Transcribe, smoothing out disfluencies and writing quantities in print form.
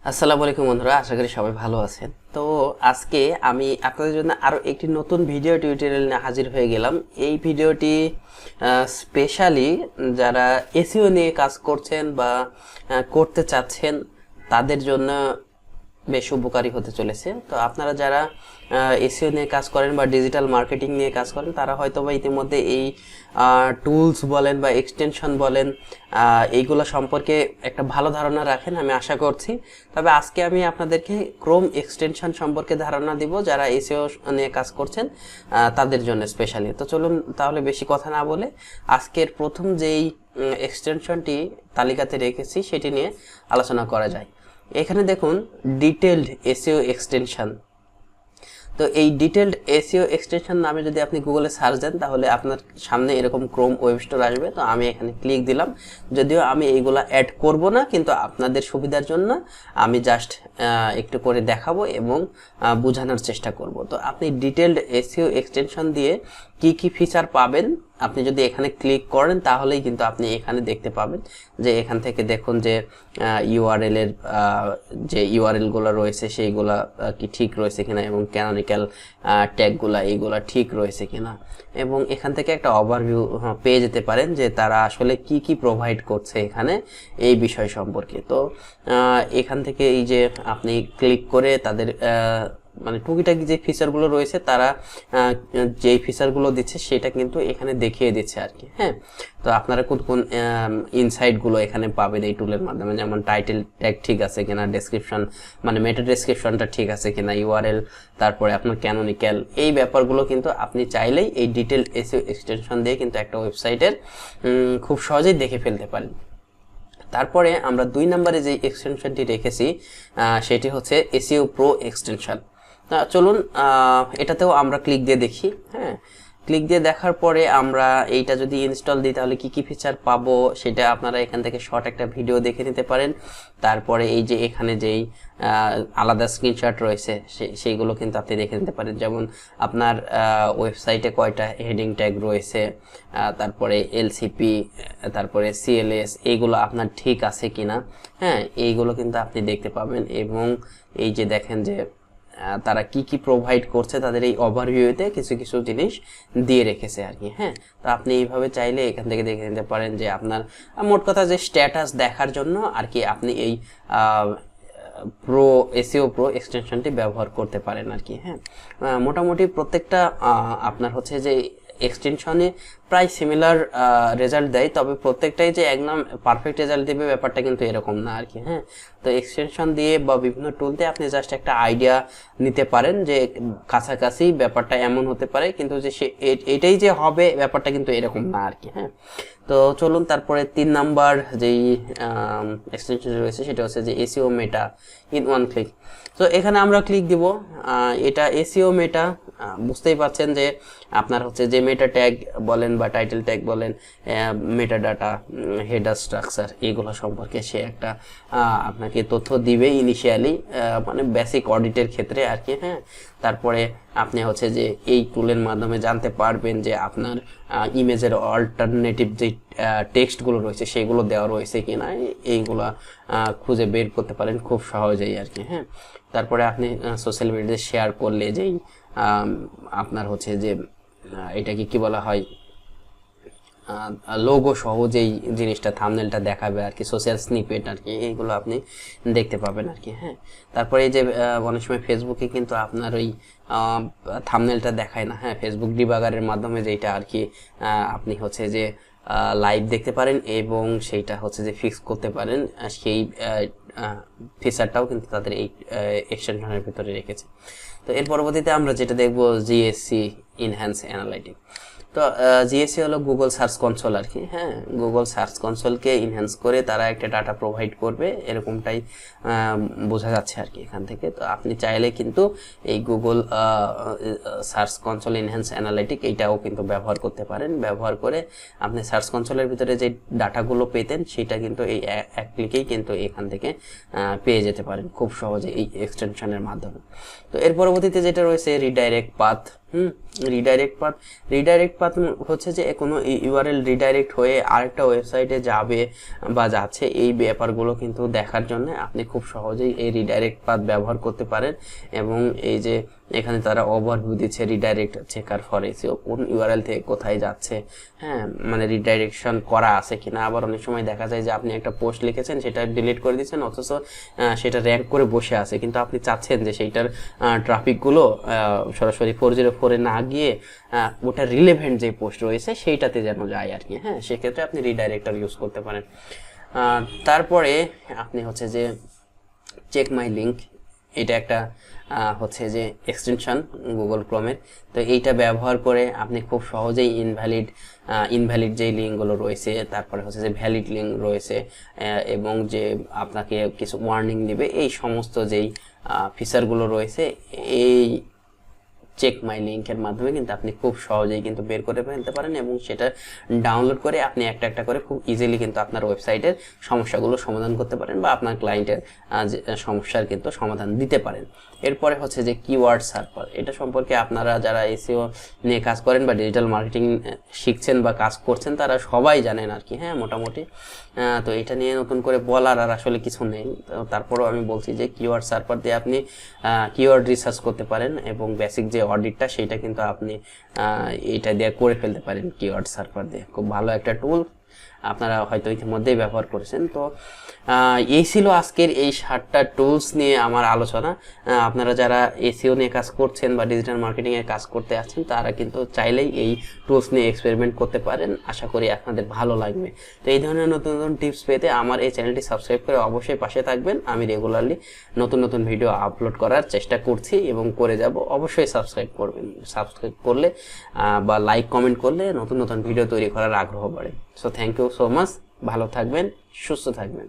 আসসালামু আলাইকুম বন্ধুরা, আশা করি সবাই ভালো আছেন। তো আজকে আমি আপনাদের জন্য আরও একটি নতুন ভিডিও টিউটোরিয়াল নিয়ে হাজির হয়ে গেলাম। এই ভিডিওটি স্পেশালি যারা এসইও নিয়ে কাজ করছেন বা করতে চাচ্ছেন তাদের জন্য বেশ উপকারী হতে চলেছে। তো আপনারা যারা এসইও নিয়ে কাজ করেন বা ডিজিটাল মার্কেটিং নিয়ে কাজ করেন তারা হয়তো বা ইতিমধ্যে এই টুলস বলেন বা এক্সটেনশন বলেন এইগুলো সম্পর্কে একটা ভালো ধারণা রাখেন, আমি আশা করছি। তবে আজকে আমি আপনাদেরকে ক্রোম এক্সটেনশন সম্পর্কে ধারণা দিব যারা এসইও নিয়ে কাজ করছেন তাদের জন্য স্পেশালি। তো চলুন তাহলে বেশি কথা না বলে আজকের প্রথম যেই এক্সটেনশনটি তালিকাতে রেখেছি সেটি নিয়ে আলোচনা করা যায়। এখানে দেখুন ডিটেইলড এসইও এক্সটেনশন। তো এই ডিটেইলড এসইও এক্সটেনশন নামে যদি আপনি গুগলে সার্চ দেন তাহলে আপনার সামনে এরকম ক্রোম ওয়েব স্টোর আসবে। তো আমি এখানে ক্লিক দিলাম, যদিও আমি এইগুলা অ্যাড করব না, কিন্তু আপনাদের সুবিধার জন্য আমি জাস্ট একটু করে দেখাবো এবং বোঝানোর চেষ্টা করব। তো আপনি ডিটেইলড এসইও এক্সটেনশন দিয়ে কি কি ফিচার পাবেন আপনি যদি এখানে ক্লিক করেন তাহলেই কিন্তু আপনি এখানে দেখতে পাবেন যে এখান থেকে দেখুন যে ইউআরএল এর যে ইউআরএলগুলো রয়েছে সেইগুলা কি ঠিক রয়েছে কিনা এবং ক্যানোনিক্যাল ট্যাগগুলা এইগুলা ঠিক রয়েছে কিনা, এবং এখান থেকে একটা ওভারভিউ পেয়ে যেতে পারেন যে তারা আসলে কি কি প্রোভাইড করছে এখানে এই বিষয় সম্পর্কে। তো এখান থেকে এই যে আপনি ক্লিক করে তাদের মানে টুকিটাকি যে ফিচারগুলো রয়েছে তারা যেই ফিচারগুলো দিচ্ছে সেটা কিন্তু এখানে দেখিয়ে দিচ্ছে আর কি। হ্যাঁ, তো আপনারা কোন কোন ইনসাইটগুলো এখানে পাবেন এই টুলের মাধ্যমে, যেমন টাইটেল ট্যাগ ঠিক আছে কিনা, ডেসক্রিপশন মানে মেটা ডেসক্রিপশনটা ঠিক আছে কিনা, ইউআরএল, তারপরে আপনার ক্যানোনিক্যাল, এই ব্যাপারগুলো কিন্তু আপনি চাইলেই এই ডিটেইলড এসইও এক্সটেনশন দিয়ে কিন্তু একটা ওয়েবসাইটের খুব সহজেই দেখে ফেলতে পারেন। তারপরে আমরা 2 নম্বরে যে এক্সটেনশনটি রেখেছি সেটি হচ্ছে এসইও প্রো এক্সটেনশন। চলুন এটাতেও আমরা ক্লিক দিয়ে দেখি। হ্যাঁ, ক্লিক দিয়ে দেখার পরে আমরা এইটা যদি ইনস্টল দিই তাহলে কি কি ফিচার পাবো সেটা আপনারা এখান থেকে শর্ট একটা ভিডিও দেখে নিতে পারেন। তারপরে এই যে এখানে যেই আলাদা স্ক্রিনশট রয়েছে সেইগুলো কিন্তু আপনি দেখে নিতে পারেন, যেমন আপনার ওয়েবসাইটে কয়টা হেডিং ট্যাগ রয়েছে, তারপরে এলসিপি, তারপরে সিএলএস, এইগুলো আপনার ঠিক আছে কিনা। হ্যাঁ, এইগুলো কিন্তু আপনি দেখতে পাবেন, এবং এই যে দেখেন যে তারা কি কি প্রোভাইড করছে তাদের এই ওভারভিউতে কিছু কিছু জিনিস দিয়ে রেখেছে আর কি। হ্যাঁ, তো আপনি এইভাবে চাইলে এখান থেকে দেখে নিতে পারেন যে আপনার মোট কথা যে স্ট্যাটাস দেখার জন্য আর কি আপনি এই প্রো এসইও প্রো এক্সটেনশনটি ব্যবহার করতে পারেন আর কি। হ্যাঁ, মোটামুটি প্রত্যেকটা আপনার হচ্ছে যে এক্সটেনশনে প্রায় সিমিলার রেজাল্ট দেয়, তবে প্রত্যেকটাই যে একদম পারফেক্ট রেজাল্ট দেবে ব্যাপারটা কিন্তু এরকম না আর কি। হ্যাঁ, তো এক্সটেনশন দিয়ে বা বিভিন্ন টুল দিয়ে আপনি জাস্ট একটা আইডিয়া নিতে পারেন যে কাছাকাছি ব্যাপারটা এমন হতে পারে, কিন্তু যে এটাই যে হবে ব্যাপারটা কিন্তু এরকম না আর কি। হ্যাঁ, তো চলুন তারপরে 3 নাম্বার যেই এক্সটেনশন রয়েছে সেটা হচ্ছে যে SEO meta in one click. তো এখানে আমরা ক্লিক দিব, এটা এসইও মেটা, বুঝতেই পারছেন যে আপনার হচ্ছে যে মেটা ট্যাগ বলেন বা টাইটেল ট্যাগ বলেন, মেটা ডাটা, হেডার স্ট্রাকচার, এগুলো সম্পর্কে সে একটা আপনাকে তথ্য দিবে ইনিশিয়ালি, মানে বেসিক অডিটের ক্ষেত্রে আর কি। হ্যাঁ, তারপরে আপনি হচ্ছে যে এই টুলের মাধ্যমে জানতে পারবেন যে আপনার ইমেজের অল্টারনেটিভ যে টেক্সটগুলো রয়েছে সেগুলো দেওয়া রয়েছে কিনা, এইগুলা খুঁজে বের করতে পারেন খুব সহজেই আর কি। হ্যাঁ, তারপরে আপনি সোশ্যাল মিডিয়াতে শেয়ার করলে যেই আপনার হচ্ছে যে এটাকে কি বলা হয়, লোগো সহ যেই জিনিসটা থাম্বনেলটা দেখাবে আর কি, সোশ্যাল স্নিপেট আর কি, এইগুলো আপনি দেখতে পাবেন আর কি। হ্যাঁ, তারপরে এই যে অনেক সময় ফেসবুকে কিন্তু আপনার ওই থাম্বনেলটা দেখায় না। হ্যাঁ, ফেসবুক ডিবাগারের মাধ্যমে যেটা আর কি আপনি হচ্ছে যে লাইভ দেখতে পারেন এবং সেইটা হচ্ছে যে ফিক্স করতে পারেন, সেই ফিচারটাও কিন্তু তাদের এই এক্সটেনশনের ভিতরে রেখেছে। তো এর পরবর্তীতে আমরা যেটা দেখবো জিএসসি ইনহ্যান্স অ্যানালাইটিক। তো জিএসসি হলো গুগল সার্চ কনসোল আর কি। হ্যাঁ, গুগল সার্চ কনসোলকে ইনহ্যান্স করে তারা একটা ডাটা প্রোভাইড করবে এরকমটাই বোঝা যাচ্ছে আর কি এখান থেকে। তো আপনি চাইলে কিন্তু এই Google search console enhance analytic এইটাও কিন্তু ব্যবহার করতে পারেন। ব্যবহার করে আপনি সার্চ কনসোলের ভিতরে যে ডাটাগুলো পেতেন সেটা কিন্তু এই এক ক্লিকেই কিন্তু এখান থেকে পেয়ে যেতে পারেন খুব সহজে এই এক্সটেনশনের মাধ্যমে। তো এর পরবর্তীতে যেটা রয়েছে রিডাইরেক্ট পাথ রিডাইরেক্ট পাথ হচ্ছে যে কোনো ইউআরএল রিডাইরেক্ট হয়ে আরেকটা ওয়েবসাইটে যাবে বা যাচ্ছে, এই ব্যাপারগুলো কিন্তু দেখার জন্য আপনি খুব সহজেই এই রিডাইরেক্ট পাথ ব্যবহার করতে পারেন। এবং এই যে এখানে তারা ওভারভিউ দিচ্ছে রিডাইরেক্ট চেকার ফর এসইও, কোন ইউআরএল থেকে কোথায় যাচ্ছে, হ্যাঁ মানে রিডাইরেকশন করা আছে কিনা। আবার অনেক সময় দেখা যায় যে আপনি একটা পোস্ট লিখেছেন, সেটা ডিলিট করে দিচ্ছেন, অথচ সেটা র্যাঙ্ক করে বসে আছে, কিন্তু আপনি চাচ্ছেন যে সেইটার ট্রাফিকগুলো সরাসরি 404-এ না গিয়ে ওটা রিলেভেন্ট যে পোস্ট রয়েছে সেইটাতে যেন যায় আর কি। হ্যাঁ, সেক্ষেত্রে আপনি রিডাইরেক্টর ইউজ করতে পারেন। তারপরে আপনি হচ্ছে যে চেক মাই লিঙ্ক, এটা একটা হচ্ছে যে এক্সটেনশন গুগল ক্রোমের। তো এইটা ব্যবহার করে আপনি খুব সহজেই ইনভ্যালিড যেই লিঙ্কগুলো রয়েছে, তারপরে হচ্ছে যে ভ্যালিড লিঙ্ক রয়েছে, এবং যে আপনাকে কিছু ওয়ার্নিং দিবে, এই সমস্ত যেই ফিচারগুলো রয়েছে এই চেক মাই লিঙ্কের মাধ্যমে কিন্তু আপনি খুব সহজেই কিন্তু বের করে ফেলতে পারেন, এবং সেটা ডাউনলোড করে আপনি একটা একটা করে খুব ইজিলি কিন্তু আপনার ওয়েবসাইটের সমস্যাগুলো সমাধান করতে পারেন, বা আপনার ক্লায়েন্টের সমস্যার কিন্তু সমাধান দিতে পারেন। এরপরে হচ্ছে যে কিওয়ার্ড সার্ভার, এটা সম্পর্কে আপনারা যারা এসইও নিয়ে কাজ করেন বা ডিজিটাল মার্কেটিং শিখছেন বা কাজ করছেন তারা সবাই জানেন আর কি। হ্যাঁ, মোটামুটি তো এটা নিয়ে নতুন করে বলার আর আসলে কিছু নেই। তারপরেও আমি বলছি যে কিওয়ার্ড সার্ভার দিয়ে আপনি কিওয়ার্ড রিসার্চ করতে পারেন, এবং বেসিক যে অডিটটা সেটা কিন্তু আপনি এটা দিয়ে করে ফেলতে পারেন কিওয়ার্ড সার্ভার দিয়ে। খুব ভালো একটা টুল, আপনারা হয়তো ইতিমধ্যেই ব্যবহার করেছেন। তো এই ছিল আজকের এই 7টা টুলস নিয়ে আমার আলোচনা। আপনারা যারা এসইও নিয়ে কাজ করছেন বা ডিজিটাল মার্কেটিংয়ে কাজ করতে আছেন তারা কিন্তু চাইলেই এই টুলস নিয়ে এক্সপেরিমেন্ট করতে পারেন, আশা করি আপনাদের ভালো লাগবে। তো এই ধরনের নতুন নতুন টিপস পেতে আমার এই চ্যানেলটি সাবস্ক্রাইব করে অবশ্যই পাশে থাকবেন। আমি রেগুলারলি নতুন নতুন ভিডিও আপলোড করার চেষ্টা করছি এবং করে যাব, অবশ্যই সাবস্ক্রাইব করবেন। সাবস্ক্রাইব করলে বা লাইক কমেন্ট করলে নতুন নতুন ভিডিও তৈরি করার আগ্রহ বাড়ে। So thank you so much, ভালো থাকবেন, সুস্থ থাকবেন।